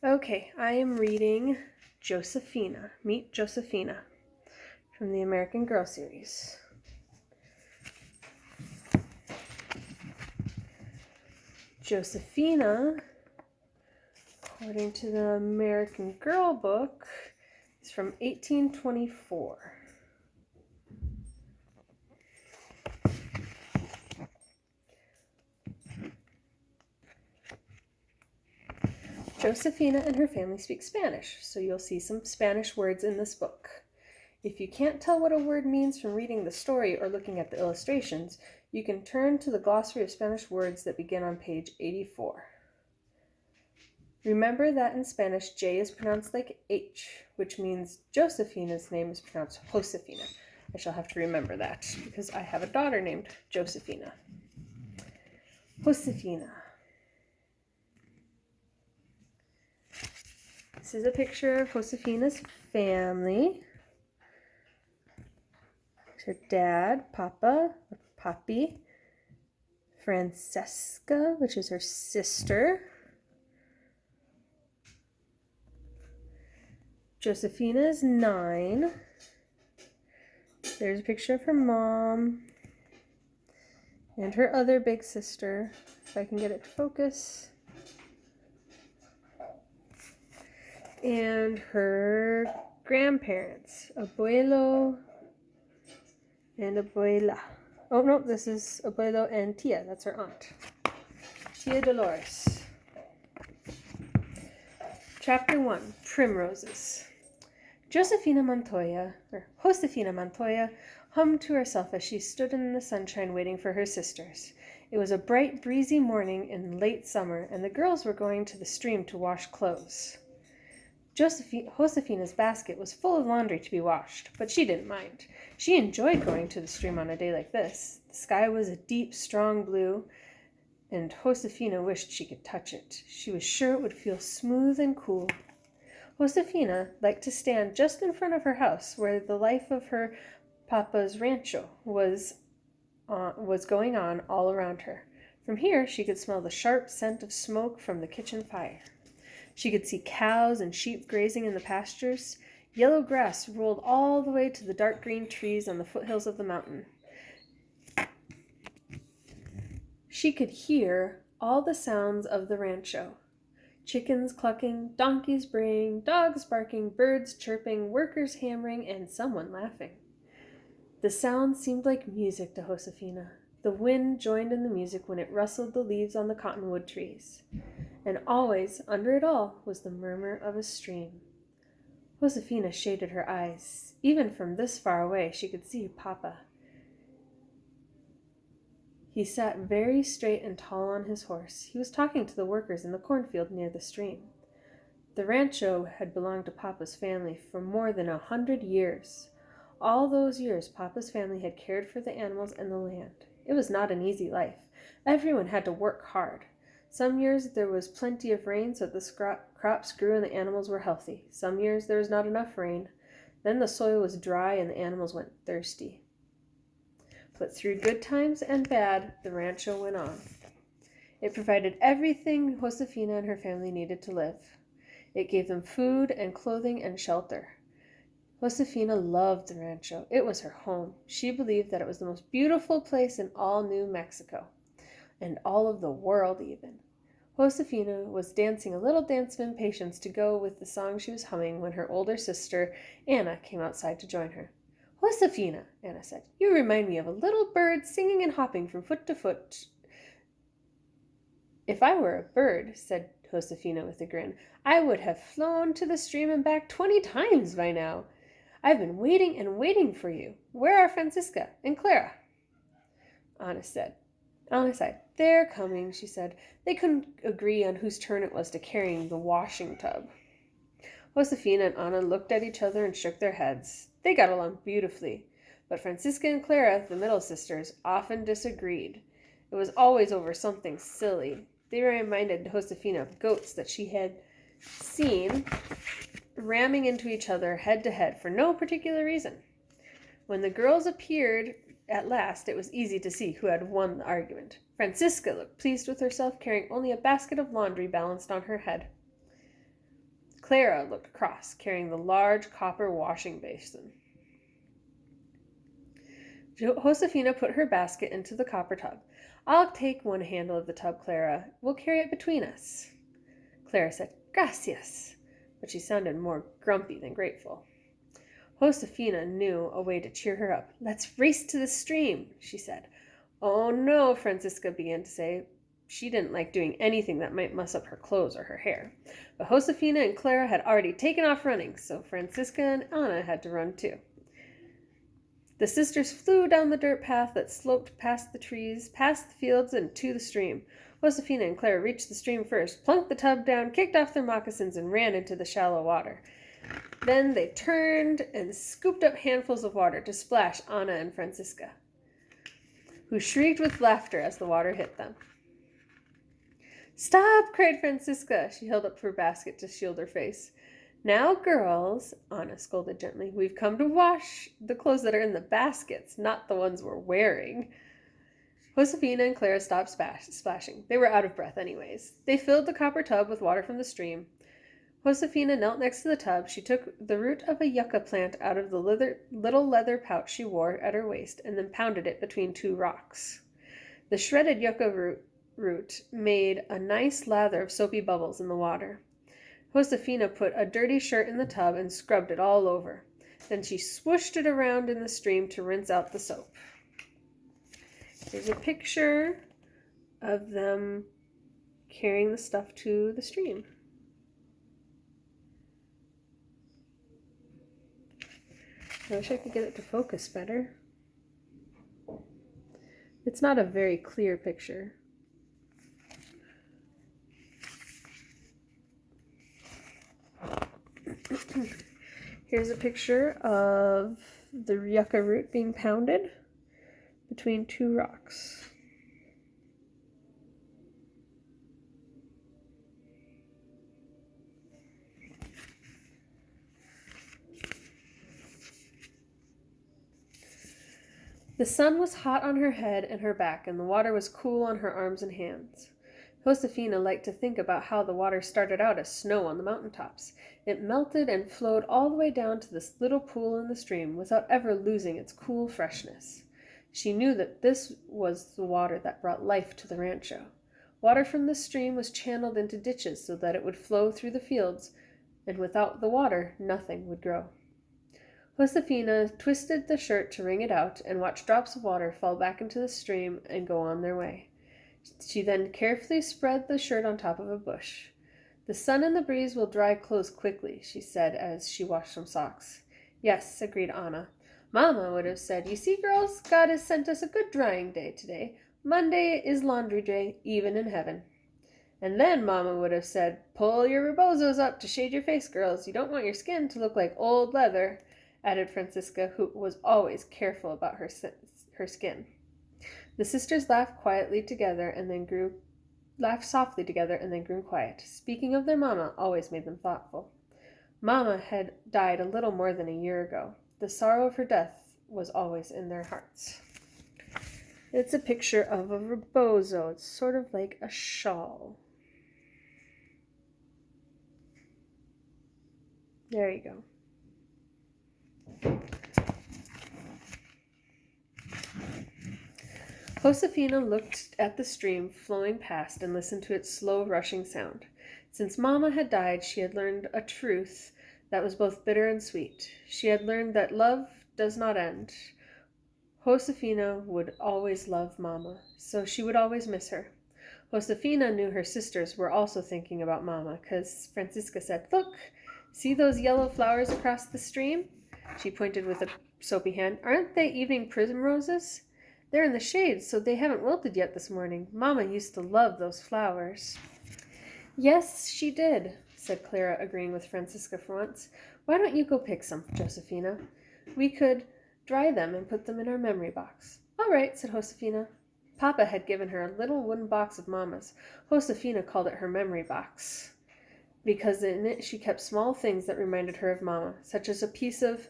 Okay, I am reading Josephina. Meet Josephina from the American Girl series. Josephina, according to the American Girl book, is from 1824. Josephina and her family speak Spanish, so you'll see some Spanish words in this book. If you can't tell what a word means from reading the story or looking at the illustrations, you can turn to the glossary of Spanish words that begin on page 84. Remember that in Spanish, J is pronounced like H, which means Josephina's name is pronounced Josefina. I shall have to remember that because I have a daughter named Josephina. Josefina. This is a picture of Josefina's family. Her dad, Papa, or Papi, Francesca, which is her sister, Josephina is 9. There's a picture of her mom and her other big sister, if I can get it to focus, and her grandparents, abuelo and abuela. Oh no, this is abuelo and tia, that's her aunt, Tia Dolores. Chapter 1, Primroses. Josefina Montoya hummed to herself as she stood in the sunshine waiting for her sisters. It was a bright, breezy morning in late summer, and the girls were going to the stream to wash clothes. Josefina's basket was full of laundry to be washed, but she didn't mind. She enjoyed going to the stream on a day like this. The sky was a deep, strong blue, and Josefina wished she could touch it. She was sure it would feel smooth and cool. Josefina liked to stand just in front of her house, where the life of her papa's rancho was going on all around her. From here, she could smell the sharp scent of smoke from the kitchen fire. She could see cows and sheep grazing in the pastures. Yellow grass rolled all the way to the dark green trees on the foothills of the mountain. She could hear all the sounds of the rancho. Chickens clucking, donkeys braying, dogs barking, birds chirping, workers hammering, and someone laughing. The sound seemed like music to Josefina. The wind joined in the music when it rustled the leaves on the cottonwood trees. And always, under it all, was the murmur of a stream. Josefina shaded her eyes. Even from this far away, she could see Papa. He sat very straight and tall on his horse. He was talking to the workers in the cornfield near the stream. The rancho had belonged to Papa's family for more than 100 years. All those years, Papa's family had cared for the animals and the land. It was not an easy life. Everyone had to work hard. Some years there was plenty of rain, so the crops grew and the animals were healthy. Some years there was not enough rain. Then the soil was dry and the animals went thirsty. But through good times and bad, the rancho went on. It provided everything Josefina and her family needed to live. It gave them food and clothing and shelter. Josefina loved the rancho. It was her home. She believed that it was the most beautiful place in all New Mexico, and all of the world even. Josefina was dancing a little dance of impatience to go with the song she was humming when her older sister, Anna, came outside to join her. Josefina, Anna said, you remind me of a little bird singing and hopping from foot to foot. If I were a bird, said Josefina with a grin, I would have flown to the stream and back 20 times by now. I've been waiting and waiting for you. Where are Francisca and Clara? Anna sighed. They're coming, she said. They couldn't agree on whose turn it was to carry the washing tub. Josefina and Anna looked at each other and shook their heads. They got along beautifully, but Francisca and Clara, the middle sisters, often disagreed. It was always over something silly. They reminded Josefina of goats that she had seen ramming into each other head to head for no particular reason. When the girls appeared at last, it was easy to see who had won the argument. Francisca looked pleased with herself, carrying only a basket of laundry balanced on her head. Clara looked cross, carrying the large copper washing basin. Josefina put her basket into the copper tub. I'll take one handle of the tub, Clara. We'll carry it between us. Clara said, Gracias, but she sounded more grumpy than grateful. Josefina knew a way to cheer her up. Let's race to the stream, she said. Oh no, Francisca began to say. She didn't like doing anything that might muss up her clothes or her hair. But Josefina and Clara had already taken off running, so Francisca and Anna had to run too. The sisters flew down the dirt path that sloped past the trees, past the fields, and to the stream. Josefina and Clara reached the stream first, plunked the tub down, kicked off their moccasins, and ran into the shallow water. Then they turned and scooped up handfuls of water to splash Anna and Francisca, who shrieked with laughter as the water hit them. Stop, cried Francisca. She held up her basket to shield her face. Now, girls, Anna scolded gently, we've come to wash the clothes that are in the baskets, not the ones we're wearing. Josefina and Clara stopped splashing. They were out of breath anyways. They filled the copper tub with water from the stream. Josefina knelt next to the tub. She took the root of a yucca plant out of the little leather pouch she wore at her waist and then pounded it between two rocks. The shredded yucca root made a nice lather of soapy bubbles in the water. Josefina put a dirty shirt in the tub and scrubbed it all over. Then she swooshed it around in the stream to rinse out the soap. Here's a picture of them carrying the stuff to the stream. I wish I could get it to focus better. It's not a very clear picture. Here's a picture of the yucca root being pounded between two rocks. The sun was hot on her head and her back, and the water was cool on her arms and hands. Josefina liked to think about how the water started out as snow on the mountaintops. It melted and flowed all the way down to this little pool in the stream without ever losing its cool freshness. She knew that this was the water that brought life to the rancho. Water from the stream was channeled into ditches so that it would flow through the fields, and without the water, nothing would grow. Josefina twisted the shirt to wring it out and watched drops of water fall back into the stream and go on their way. She then carefully spread the shirt on top of a bush. The sun and the breeze will dry clothes quickly, she said as she washed some socks. Yes, agreed Anna. Mama would have said, you see, girls, God has sent us a good drying day today. Monday is laundry day, even in heaven. And then Mama would have said, pull your rebozos up to shade your face, girls. You don't want your skin to look like old leather, added Francisca, who was always careful about her skin. The sisters laughed softly together and then grew quiet. Speaking of their mama always made them thoughtful. Mama had died a little more than a year ago. The sorrow of her death was always in their hearts. It's a picture of a rebozo. It's sort of like a shawl. There you go. Josefina looked at the stream flowing past and listened to its slow rushing sound. Since Mama had died, she had learned a truth that was both bitter and sweet. She had learned that love does not end. Josefina would always love Mama, so she would always miss her. Josefina knew her sisters were also thinking about Mama, because Francisca said, Look, see those yellow flowers across the stream? She pointed with a soapy hand. Aren't they evening primroses? They're in the shade, so they haven't wilted yet this morning. Mama used to love those flowers. Yes, she did, said Clara, agreeing with Francisca for once. Why don't you go pick some, Josefina? We could dry them and put them in our memory box. All right, said Josefina. Papa had given her a little wooden box of Mama's. Josefina called it her memory box, because in it she kept small things that reminded her of Mama, such as a piece of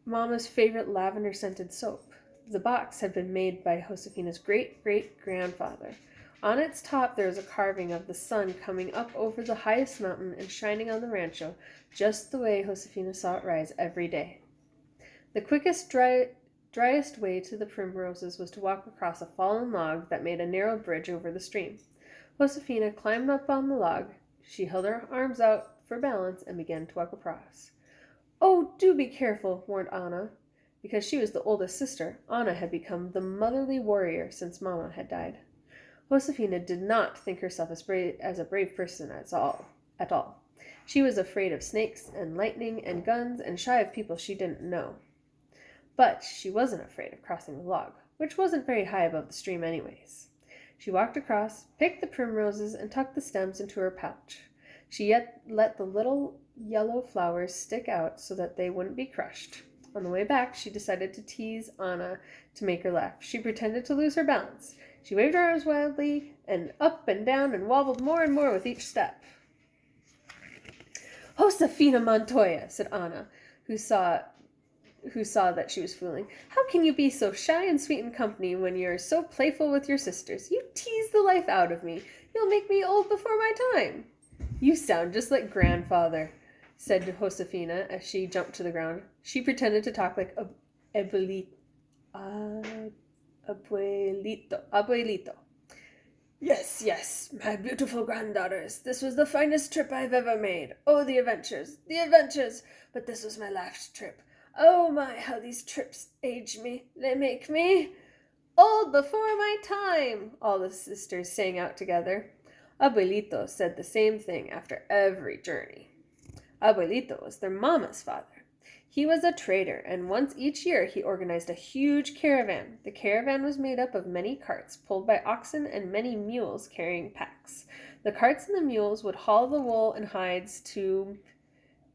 Mama's favorite lavender-scented soap. The box had been made by Josefina's great-great-grandfather. On its top there was a carving of the sun coming up over the highest mountain and shining on the rancho, just the way Josefina saw it rise every day. The quickest, driest way to the primroses was to walk across a fallen log that made a narrow bridge over the stream. Josefina climbed up on the log. She held her arms out for balance and began to walk across. "Oh, do be careful," warned Anna. Because she was the oldest sister, Anna had become the motherly warrior since Mama had died. Josefina did not think herself as a brave person at all. She was afraid of snakes and lightning and guns and shy of people she didn't know. But she wasn't afraid of crossing the log, which wasn't very high above the stream anyways. She walked across, picked the primroses, and tucked the stems into her pouch. She yet let the little yellow flowers stick out so that they wouldn't be crushed. On the way back, she decided to tease Anna to make her laugh. She pretended to lose her balance. She waved her arms wildly and up and down and wobbled more and more with each step. "Josefina Montoya," said Anna, who saw that she was fooling. "How can you be so shy and sweet in company when you're so playful with your sisters? You tease the life out of me. You'll make me old before my time." "You sound just like grandfather," said Josefina as she jumped to the ground. She pretended to talk like abuelito. Yes, my beautiful granddaughters. This was the finest trip I've ever made. Oh, the adventures. But this was my last trip. Oh my, how these trips age me. They make me old before my time," all the sisters sang out together. Abuelito said the same thing after every journey. Abuelito was their mama's father. He was a trader, and once each year he organized a huge caravan. The caravan was made up of many carts pulled by oxen and many mules carrying packs. The carts and the mules would haul the wool and hides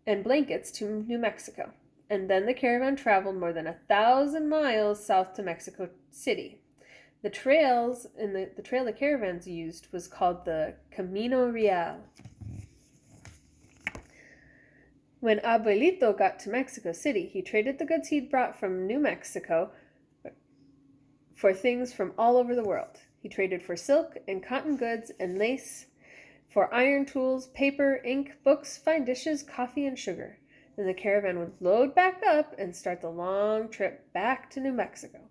and blankets to New Mexico, and then the caravan traveled more than 1,000 miles south to Mexico City. The trail the caravans used was called the Camino Real. When Abuelito got to Mexico City, he traded the goods he'd brought from New Mexico for things from all over the world. He traded for silk and cotton goods and lace, for iron tools, paper, ink, books, fine dishes, coffee, and sugar. Then the caravan would load back up and start the long trip back to New Mexico.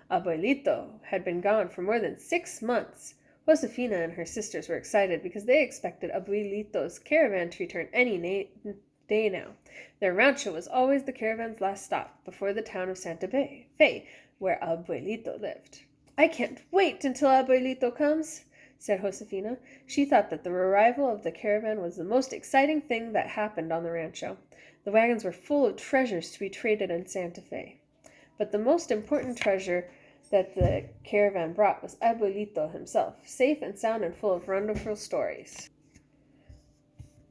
Abuelito had been gone for more than 6 months. Josefina and her sisters were excited because they expected Abuelito's caravan to return any day now. Their rancho was always the caravan's last stop before the town of Santa Fe, where Abuelito lived. "I can't wait until Abuelito comes," said Josefina. She thought that the arrival of the caravan was the most exciting thing that happened on the rancho. The wagons were full of treasures to be traded in Santa Fe. But the most important treasure that the caravan brought was Abuelito himself, safe and sound and full of wonderful stories.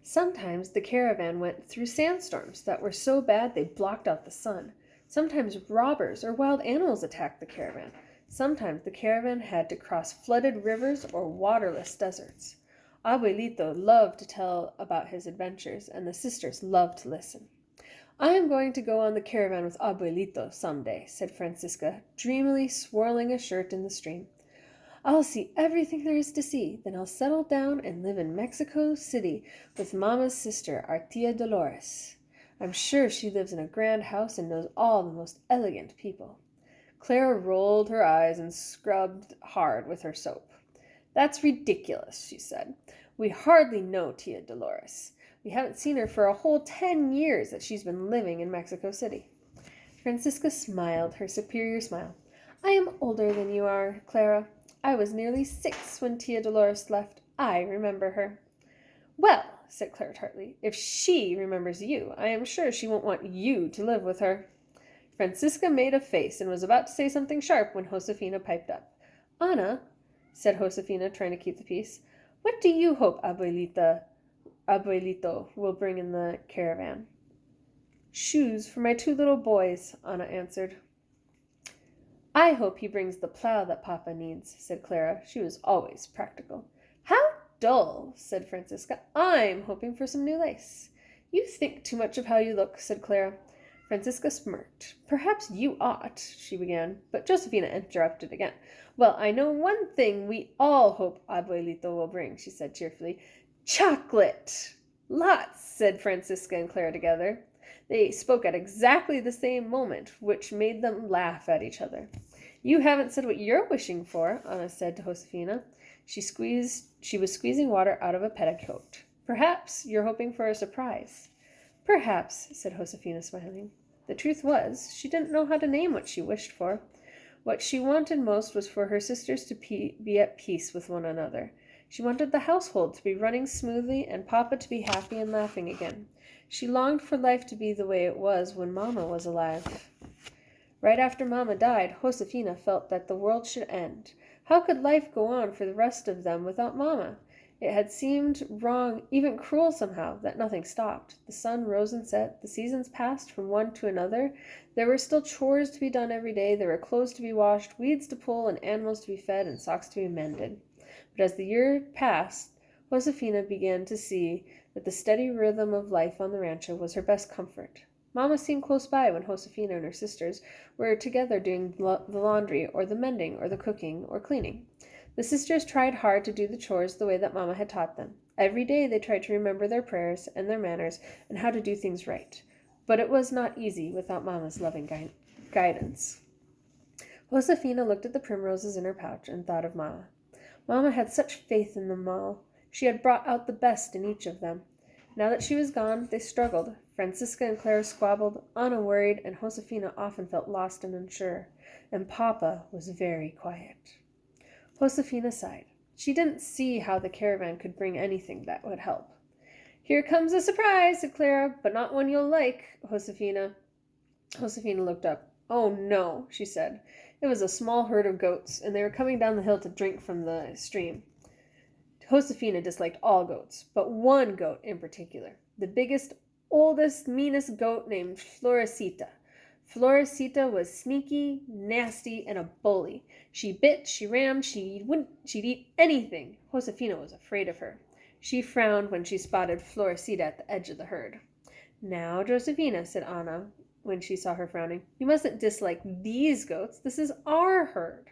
Sometimes the caravan went through sandstorms that were so bad they blocked out the sun. Sometimes robbers or wild animals attacked the caravan. Sometimes the caravan had to cross flooded rivers or waterless deserts. Abuelito loved to tell about his adventures, and the sisters loved to listen. "I am going to go on the caravan with Abuelito someday," said Francisca, dreamily swirling a shirt in the stream. "I'll see everything there is to see. Then I'll settle down and live in Mexico City with Mama's sister, our Tia Dolores. I'm sure she lives in a grand house and knows all the most elegant people." Clara rolled her eyes and scrubbed hard with her soap. "That's ridiculous," she said. "We hardly know Tia Dolores. We haven't seen her for a whole 10 years that she's been living in Mexico City." Francisca smiled her superior smile. "I am older than you are, Clara. I was nearly 6 when Tia Dolores left. I remember her." "Well," said Clara tartly, "if she remembers you, I am sure she won't want you to live with her." Francisca made a face and was about to say something sharp when Josefina piped up. "Anna," said Josefina, trying to keep the peace, "what do you hope Abuelito will bring in the caravan?" "Shoes for my 2 little boys," Anna answered. "I hope he brings the plow that Papa needs," said Clara. She was always practical. "How dull," said Francisca. "I'm hoping for some new lace." "You think too much of how you look," said Clara. Francisca smirked. "Perhaps you ought," she began, but Josefina interrupted again. "Well, I know one thing we all hope Abuelito will bring," she said cheerfully. "Chocolate!" "Lots," said Francisca and Clara together. They spoke at exactly the same moment, which made them laugh at each other. "You haven't said what you're wishing for," Anna said to Josefina. She was squeezing water out of a petticoat. "Perhaps you're hoping for a surprise." "Perhaps," said Josefina, smiling. The truth was, she didn't know how to name what she wished for. What she wanted most was for her sisters to be at peace with one another. She wanted the household to be running smoothly and Papa to be happy and laughing again. She longed for life to be the way it was when Mama was alive. Right after Mama died, Josefina felt that the world should end. How could life go on for the rest of them without Mama? It had seemed wrong, even cruel somehow, that nothing stopped. The sun rose and set, the seasons passed from one to another. There were still chores to be done every day, there were clothes to be washed, weeds to pull, and animals to be fed, and socks to be mended. But as the year passed, Josefina began to see that the steady rhythm of life on the rancho was her best comfort. Mama seemed close by when Josefina and her sisters were together doing the laundry, or the mending, or the cooking, or cleaning. The sisters tried hard to do the chores the way that Mama had taught them. Every day they tried to remember their prayers and their manners and how to do things right. But it was not easy without Mama's loving guidance. Josefina looked at the primroses in her pouch and thought of Mama. Mama had such faith in them all. She had brought out the best in each of them. Now that she was gone, they struggled. Francisca and Clara squabbled, Anna worried, and Josefina often felt lost and unsure. And Papa was very quiet. Josefina sighed. She didn't see how the caravan could bring anything that would help. "Here comes a surprise," said Clara, "but not one you'll like, Josefina." Josefina looked up. "Oh, no," she said. It was a small herd of goats, and they were coming down the hill to drink from the stream. Josefina disliked all goats, but one goat in particular. The biggest, oldest, meanest goat named Florecita. Florecita was sneaky, nasty, and a bully. She bit, she rammed, she'd eat anything. Josefina was afraid of her. She frowned when she spotted Florecita at the edge of the herd. "Now, Josefina," said Anna, when she saw her frowning, "you mustn't dislike these goats. This is our herd."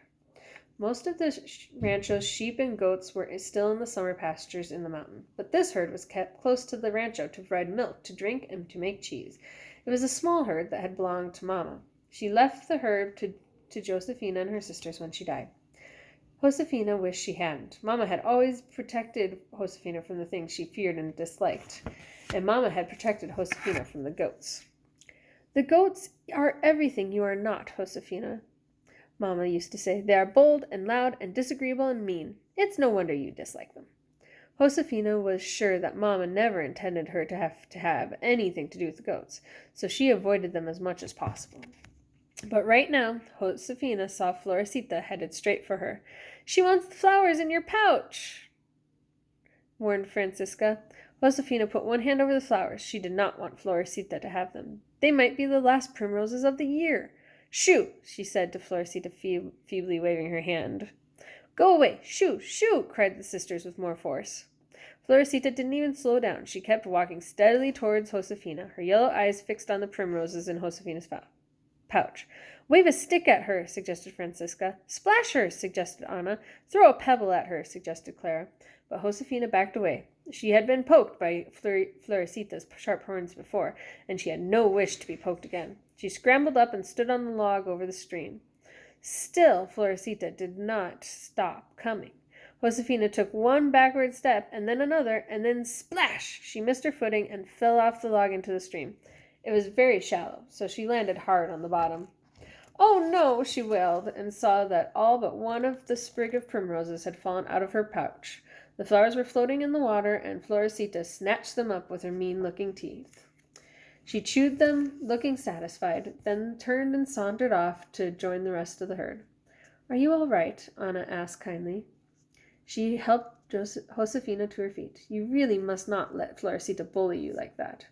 Most of the rancho's sheep and goats were still in the summer pastures in the mountain, but this herd was kept close to the rancho to provide milk, to drink, and to make cheese. It was a small herd that had belonged to Mama. She left the herd to Josefina and her sisters when she died. Josefina wished she hadn't. Mama had always protected Josefina from the things she feared and disliked, and Mama had protected Josefina from the goats. "The goats are everything you are not, Josefina," Mama used to say. "They are bold and loud and disagreeable and mean. It's no wonder you dislike them." Josefina was sure that Mama never intended her to have anything to do with the goats, so she avoided them as much as possible. But right now, Josefina saw Florecita headed straight for her. "She wants the flowers in your pouch," warned Francisca. Josefina put one hand over the flowers. She did not want Florecita to have them. They might be the last primroses of the year. "Shoo!" she said to Florecita, feebly waving her hand. "Go away! Shoo! Shoo!" cried the sisters with more force. Florecita didn't even slow down. She kept walking steadily towards Josefina, her yellow eyes fixed on the primroses in Josefina's pouch. "Wave a stick at her," suggested Francisca. "Splash her," suggested Anna. "Throw a pebble at her," suggested Clara. But Josefina backed away. She had been poked by Florecita's sharp horns before, and she had no wish to be poked again. She scrambled up and stood on the log over the stream. Still, Florecita did not stop coming. Josefina took one backward step, and then another, and then splash! She missed her footing and fell off the log into the stream. It was very shallow, so she landed hard on the bottom. "Oh, no," she wailed, and saw that all but one of the sprig of primroses had fallen out of her pouch. The flowers were floating in the water, and Florecita snatched them up with her mean-looking teeth. She chewed them, looking satisfied, then turned and sauntered off to join the rest of the herd. "Are you all right?" Anna asked kindly. She helped Josefina to her feet. "You really must not let Florecita bully you like that."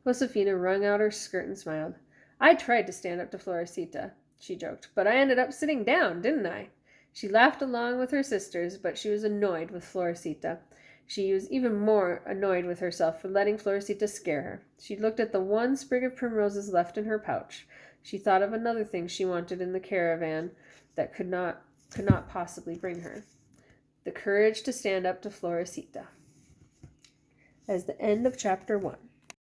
Josefina wrung out her skirt and smiled. "I tried to stand up to Florecita," she joked, "but I ended up sitting down, didn't I?" She laughed along with her sisters, but she was annoyed with Florecita. She was even more annoyed with herself for letting Florecita scare her. She looked at the one sprig of primroses left in her pouch. She thought of another thing she wanted in the caravan that could not possibly bring her the courage to stand up to Florecita. As the end of chapter 1.